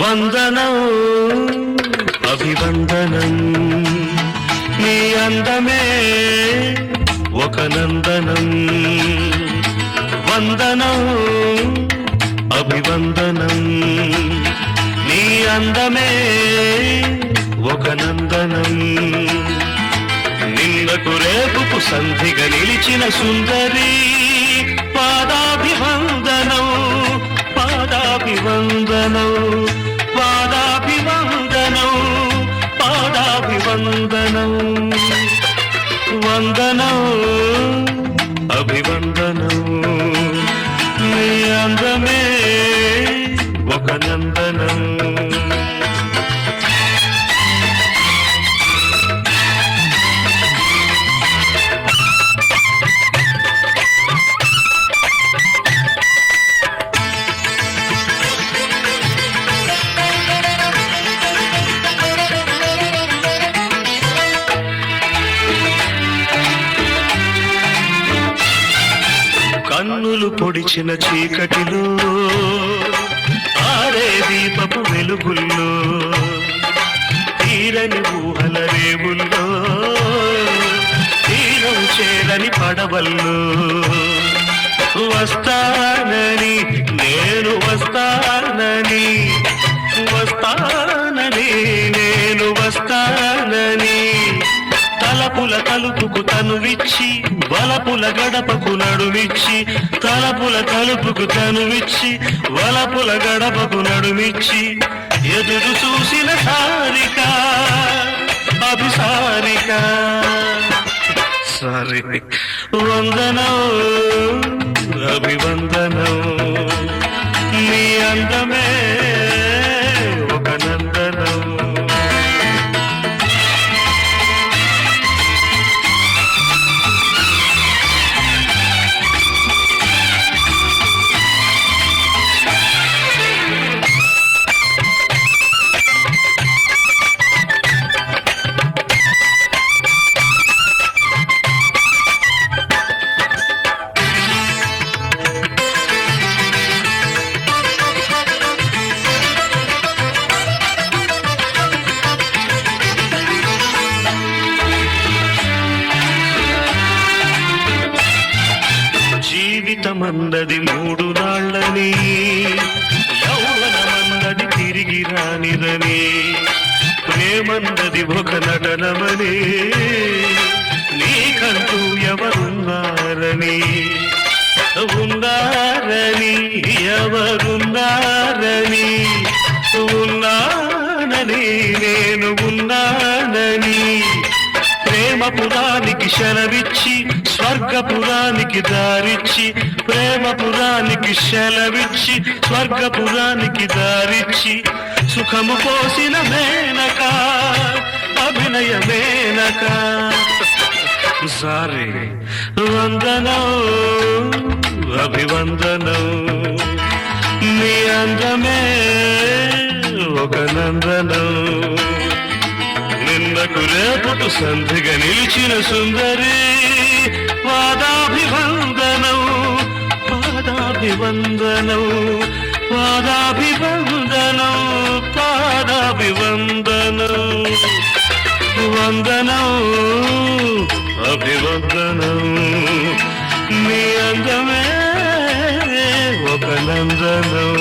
వందనం అభివందనం నీ అందమే ఒక నందనం వందనం అభివందనం నీ అందమే ఒక నందనం నిన్నకు రేపుకు సంధిగా నిలిచిన సుందరి పాదాభివందనం పాదాభివందనం పాదాభివందనం పాదాభివందనం వందనం అభివందనం నీ అందమే ఒక నందనం కన్నులు పొడిచిన చీకటిలో ఆరే దీపపు వెలుగుల్లో తీరని ఊహల రేవుల్లో తీరం చేరని పడవల్లో వస్తానని నేను వస్తానని వస్తానని నేను వస్తానని తలపుల తలుపుకు తనువిచ్చి వలపుల గడపకు నడుమిచ్చి తలపుల తలుపుకు తనువిచ్చి వలపుల గడపకు నడుమిచ్చి ఎదురు చూసిన సారిక అభిసారిక సారీ వందనం అభివందనం నీ అందమే ఒక నందనం జీవితమన్నది మూడు నాళ్ళని యౌవనమన్నది తిరిగి రానిదని ప్రేమన్నది ఒక నటనమని నీకంటూ ఎవరున్నారని ఉన్నారని ఎవరున్నారని ఉన్నానని నేను ఉన్నానని ప్రేమపురానికి శలవిచ్చి స్వర్గపురానికి దారిచ్చి ప్రేమపురానికి శలవిచ్చి స్వర్గపురానికి దారిచ్చి సుఖము పోసిన మేనక అభినయ మేనక సారీ వందనం అభివందనం నీ అందమే ఒక నందనం నిన్నకు రేపుకు సంధిగా నిలిచిన సుందరి పాదాభివందనం పాదాభివందనం పాదాభివందనం పాదాభివందనం వందనం అభివందనం నీ అందమే ఒక నందనం